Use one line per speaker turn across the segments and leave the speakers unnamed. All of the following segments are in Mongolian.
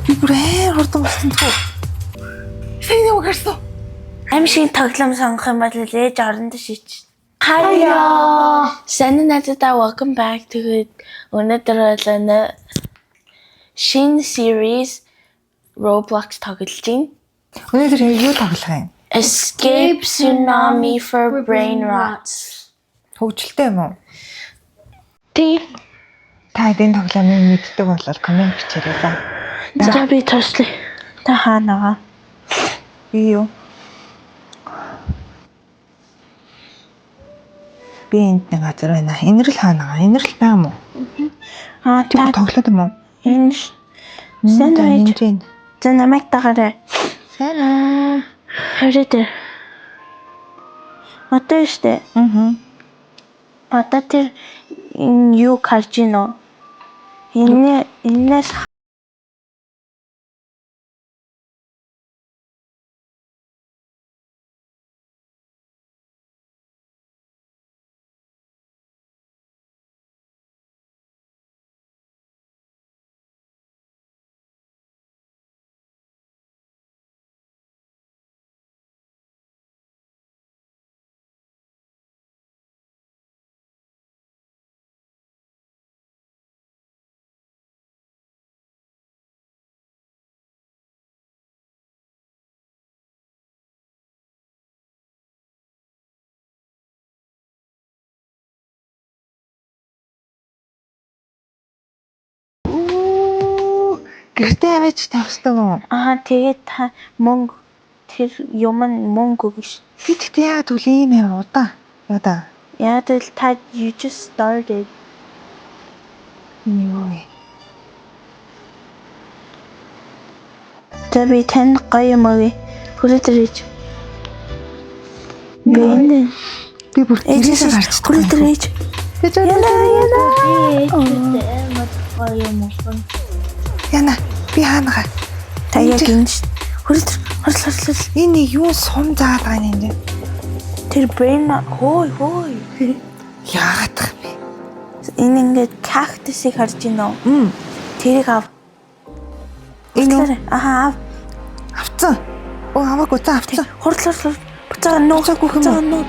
Би бүр хурдан болсон тоо. Сэний угаарсан.
Амшиг тоглоом сонгох юм бол ээж орондоо шийдэж. Хайя. Сайн надад welcome back. Тэгээд өнөөдөр бол шинэ series Roblox тоглож байна.
Өнөөдөр юу тоглох юм?
Escape Tsunami for Brain Rots.
Хөгжилтэй юм уу?
Тий.
Та энэ тоглоомыг мэддэг бол комент бичээрэй за.
За би туслая. Та хаанаа?
Би юу? Би энд нэг газар байна. Энэрл хаанаа? Энэрл байгаа юм уу?
Та
тоглоод юм уу?
энэ сайн байж. За намайг дагаарай.
Сайн аа.
Харин одоо штэ. Одоо тэр энэ юу харж гин үү? Энээс
Гэртээ аваач тавьсан уу?
тэгээд та мөнгө тэр юм мөнгө өгш.
Би тэгтээ яагаад үл ийм юм удаа. Яа.
Яад л та you just started.
Юу вэ?
Тэби тань гоё юм уу? Хүрээдэрэж.
Би бүр тэрээс гарч
хүрээдэрэж.
Би Яна би хаанага?
Та яг энэ хүрээдэр хорлол.
Энэ юу сум заагаад байгаа юм бэ?
Тэр brain хой.
Яагаад вэ?
Энэ ингээд cactus-ыг харж байна уу? Тэрийг ав.
Энэ
ав.
авцсан. Аваагүй за авцсан.
Хурлал. Буцаа нууцаагүй юм.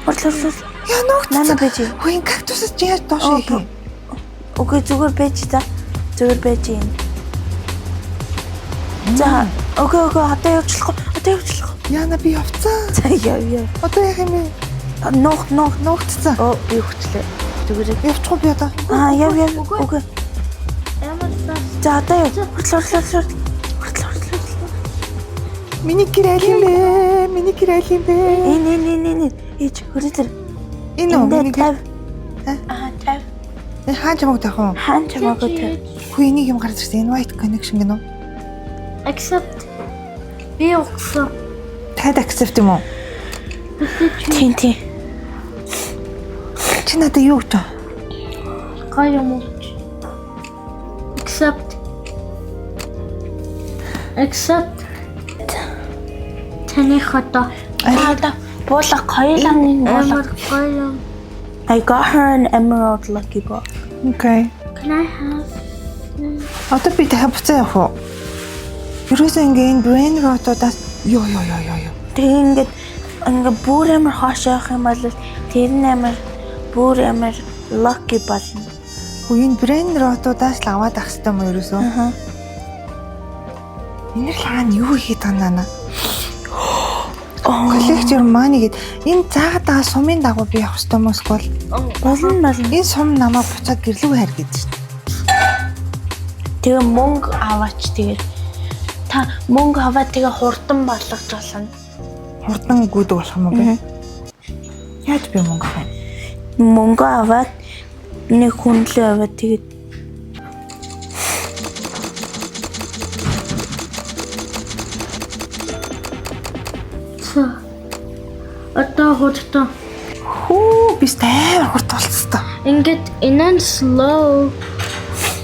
Хурлал.
Яа нууц.
Нана бэж.
Хөөе кактусс яаж доош хийх?
Окей зүгээр бэж за. Зүгээр бэж юм. За окей одоо явуулах.
Яна би авцсан.
За яа.
Одоо яах юм бэ? Нуугдсан.
Би хүчлээ. Зүгээр
явчих би одоо.
Яв. Окей. За одоо яв. Хурлал.
Миний гэр айл юм бэ?
Энэ. Ич хүрээдэр.
Энэ үү миний гэр?
Тав.
Хаан чамаг таах уу?
Хаан чамаг тав.
Хүү энийг юм гарч ирсэн. Invite connection гэнэ үү?
Accept. Би өгсөн.
Тад accept юм уу?
Тийм.
Чи надад юу гэж?
Гоё юм уу? Accept. Таны хото. Буулга хоёулаа гоё. I got her an emerald lucky box.
Okay.
Can I have?
Одоо би дахиад буцаа явах уу? Юусэн ингэ brain rot-одаас ёо.
Тэгээ ингээд бүр амар хоош явах юм бол тэр нь амар бүр амар lucky болно.
Хөө энэ brain rot-одаас л аваад ах хэвээр юм ерөөсөө. Энэ л хаана юу хийх танаа? Collect your money гэд энэ заагаад сумын дагуу би явах хэвээр мөс бол
Болно.
энэ сум намайг буцаад гэрлүү хайр гэж шүү дээ.
Тэгээ мөнгө аваач тэгээд та мөнгө аваад тэгээ хурдан болгож болно.
Хурдан гүйдэг болох юм уу бэ? Яаж би мөнгө авах вэ?
Мөнгө аваад нэг хүнлээ аваад тэгээд одоо хурдан
би амар хурд болцсон.
ингээд энэ slow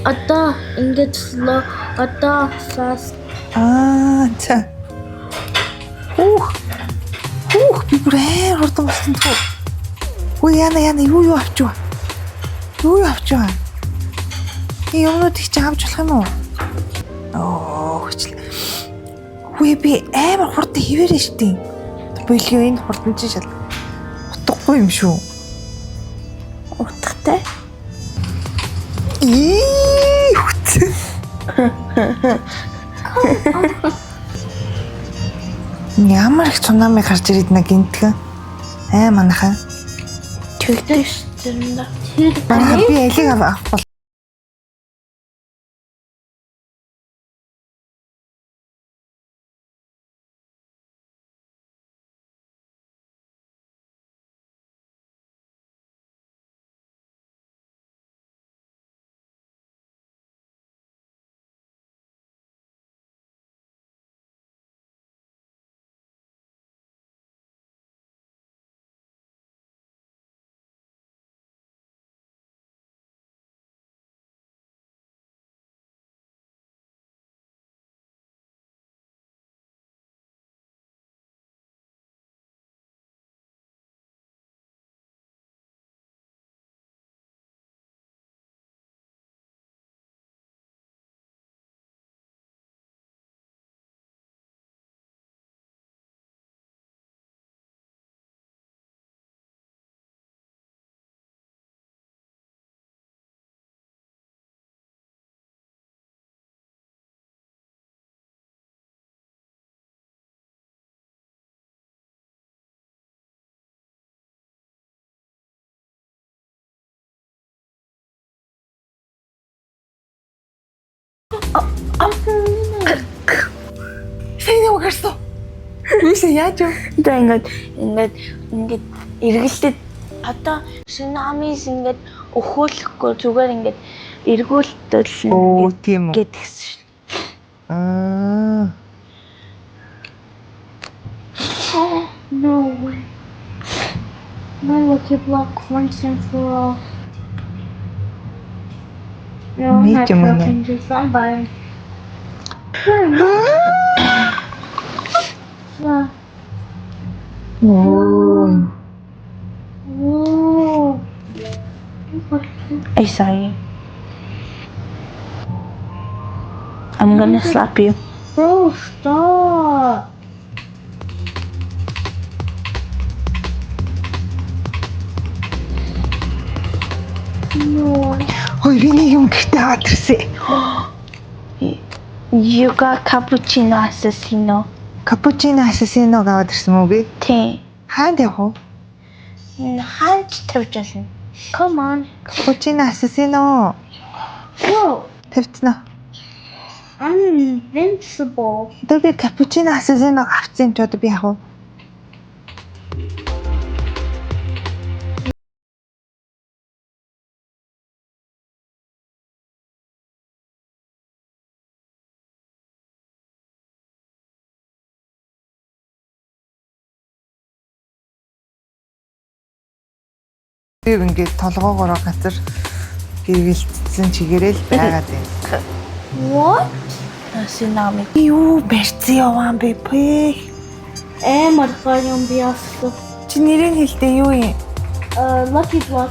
одоо ингээд slow одоо fast
За. Би бүр амар хурд болцсон тоо. Хөө яна юу авч байгаа?
有没有提前不出来嘛？
Хүчлээ. Хөөе би амар хурдан хിവэрэ штий. Болио энэ хурдан чи шал утгагүй юм шүү.
Утгатай.
Хүч. Ямар их цунами гарч ирээд на гинтгэн. Манайхаа.
Тэгдэг шүү дээ.
Манайхаа би ялиг авах бол. Сайн юм гарсан. Юусе яаж вэ?
Тэгээд ингээд эргэлдээд одоо сунамис ингээд өхөөлөхгүй зүгээр ингээд эргүүлтэл
Тийм үү.
гэдгсэн шүү.
No way. My lucky block once and for all. No, I'm not
Medium on
helping you. Somebody. Yeah.
Оо.
Whoa.
Ay, sorry. I'm gonna slap you.
Bro, stop. No.
Хөөе би нэг юм гэртээ аваад ирсэн.
You got cappuccino assassino.
Капучино ассасиног аваад ирсэн мүү би?
Тий.
Хаанд явах вэ?
Хаач тавьчихсан.
Come on.
Капучино ассасино
Whoa.
тавьцнаа.
I'm invincible.
Одоо би капучино ассасиног авцсан ч одоо би яах вэ? Би ингээд толгоогоороо газар гэргэлцсэн чигээрэл байгаад байна.
What?
Tsunami.
Юу барьцсан яваан бэ?
Маргарион биасто.
Чи нэрийг хэлдэ юу юм?
Lucky block.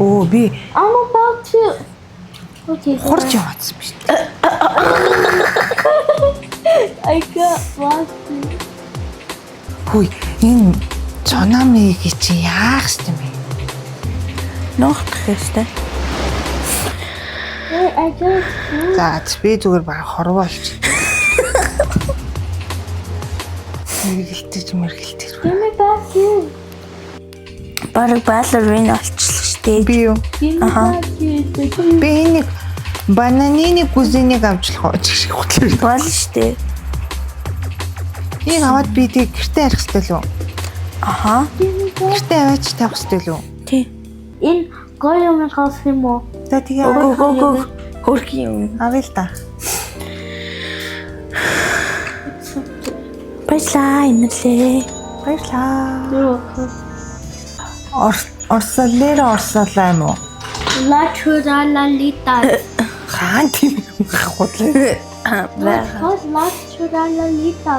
Оо би
I'm about to. Okay.
хурж яваадсан биш.
I got lost.
Хүй энэ цунамиг чи яах юм бэ?
Нухдах ёстой.
Wait, I just.
За би зүгээр баг хорвоо олчих. Мэргэлтэж.
Give me back you.
Бараг балерин олчлоо штэ.
Би юу?
Give me back you.
Би энийг бананины кузиныг авчлах уу шиг хөтлөө.
Бол штэ.
Энийг аваад би тийг гэртээ арих хэрэгтэй лөө.
Аха.
Give me back.
Гэртээ аваач тавих хэрэгтэй лөө.
Тий.
In гоё юм хас юм уу?
За тэгээ
Гоо. Хөрхи юм.
авъя л да.
Баярлаа инэлээ.
Баярлаа. Орсоллоо юм уу?
La churralita.
Хаан тийм юм худлаа.
What's la churralita?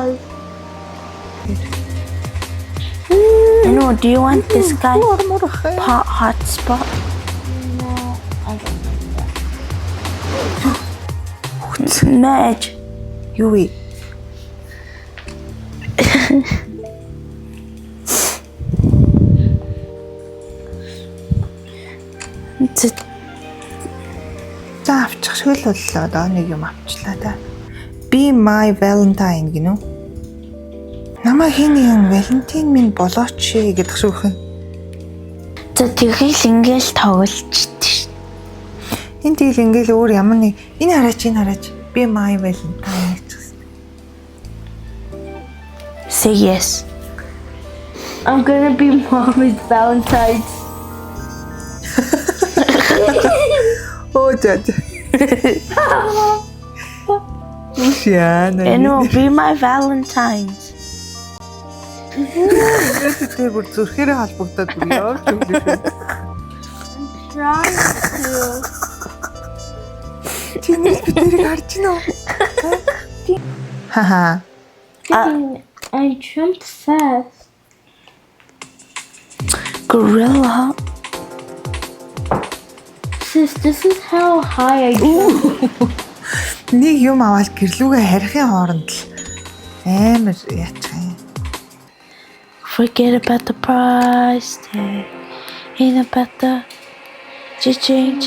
You know, do you want this guy
Мурах.
hotspot?
No, I don't.
Мэдж.
Юу вэ? За авчих шиг л боллоо. Доо нэг юм авчлаа да. Be my Valentine гинөө. Намаа хин нэгэн Valentine минь болооч гэдэг шүүхэн.
За тэгэл ингээл тоглолчтой ш.
Энд тэгэл ингээл өөр ямар нэг энэ хараач. Be my Valentine гэсэн.
Say yes.
I'm gonna be mommy's Valentine's.
Оо жаа. Ушяна.
You know, be my Valentine's.
Тэр бүр зүрхээрээ холбогдоод бүр явж өглөө.
Trying to.
Чиний бидэрийг харж гинэ үү? Хаха.
I jumped fast.
Gorilla.
Sis, this is how high I jump.
Нэг юм аваад гэрлүүгээ харихын хооронд л амар яачих юм.
Forget about the price tag. Ain't about the cha-ching.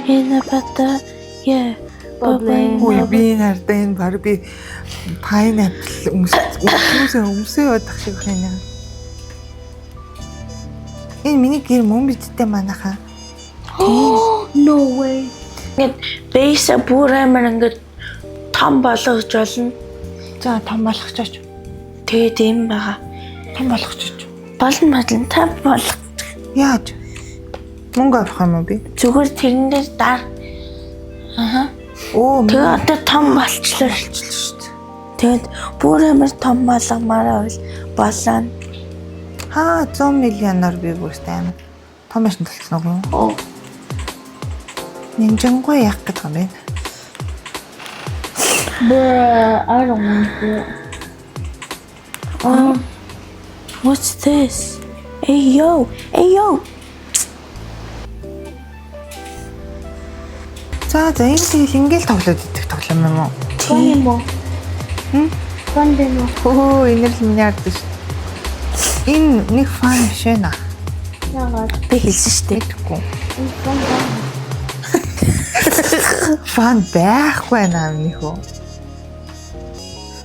Ain't about the yeah. Bubbling.
Ой би нартаа энэ баг би pineapple өмсөө явах шиг байна. Энэ миний гэр мөн бидтэй манаха.
No way.
Ингээд base бүр амар ингээд том болгож болно.
За том болгоч.
Тэгээд юм байгаа.
Том болгоч.
Болно та болох.
Яаж? Мөнгө авах юм уу би?
Зүгээр тэрэн дээр дар. Аха.
Оо
Тэгээ одоо том болчлоо шүү дээ. Тэгээд бүр амар том болгомоор болоо.
Ха 100 миллионоор би бүртэй амар том машин толцсон уу?
Оо.
Нинжангой яах гэдэг юм бэ?
Bruh, I don't want it.
What's this? Hey yo.
За энэ тэгэл ингээл тоглоод идэх тоглоом юм уу?
Funny mo. Funny mo.
Оо энэ л миний ард шүү. Энэ нэг фан биш ээ.
Yagat.
Би хэлсэн шүү дээ.
Тэгэхгүй.
It's fun.
Фан байхгүй байна миний хөө.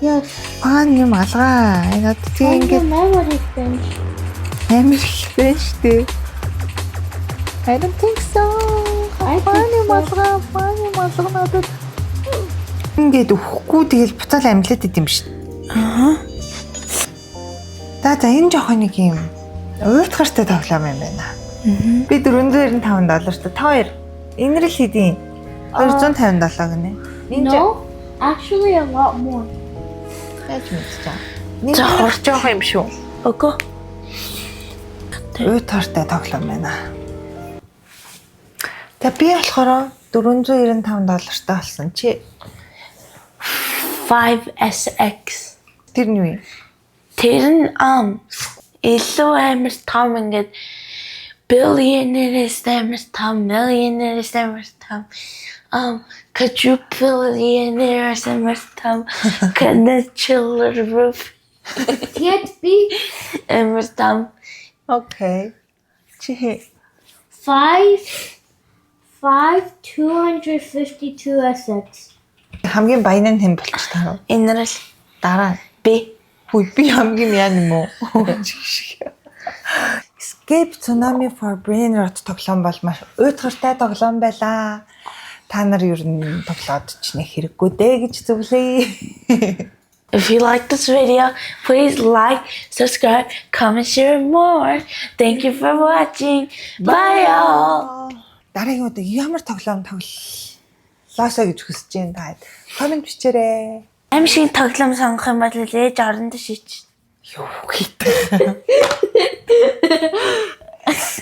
Yes.
Фан юм алгаа. Энэ одоо тийм
I
ингээд
remember this thing.
амар их байна шүү дээ. I don't think so.
I
Фан юм
think so.
алгаа надад. Ингээд өхгүй тэгэл буцаал амьлаад идэм шүү.
Аха.
За энэ жоох нэг юм уйтгартай тоглоом юм байна. Би $495 та хоёр энэ л хэдийн 257 гинэ. Энэ
No, actually a lot more.
яаж мэдчихэв. Нэг
За,
хурц жоох юм шүү.
Окей.
Уйтгартай тоглоом байна. Тэгээ би болохоор $495 та болсон чи
5SX.
тэр нь юу юм?
Тэр нь илүү амар том ингээд Billionaire is Tom, millionaire is Tom. Quadrillionaire is Tom. Connectular roof
Can't be
Tom.
Окей. Чи
252 assets.
хамгийн баян нь хэн болчих таа.
Инрэл
Дараа.
B.
Хүй би хамгийн яа юм уу? Escape Tsunami for Brain Rot тоглоом бол маш уйтгартай тоглоом байлаа. Та нар ер нь тоглоод ч нэ хэрэггүй дээ гэж зөвлөе.
If you like this video, please like, subscribe, comment, share more. Thank you for watching. Bye all.
Дараагийн удаа ямар тоглоом тоглолоосоо гэж хүсэж байна та. Комент бичээрэй.
Аим шиг тоглоом сонгох юм бол ээж орондоо шийдэж.
Юу хийх вэ?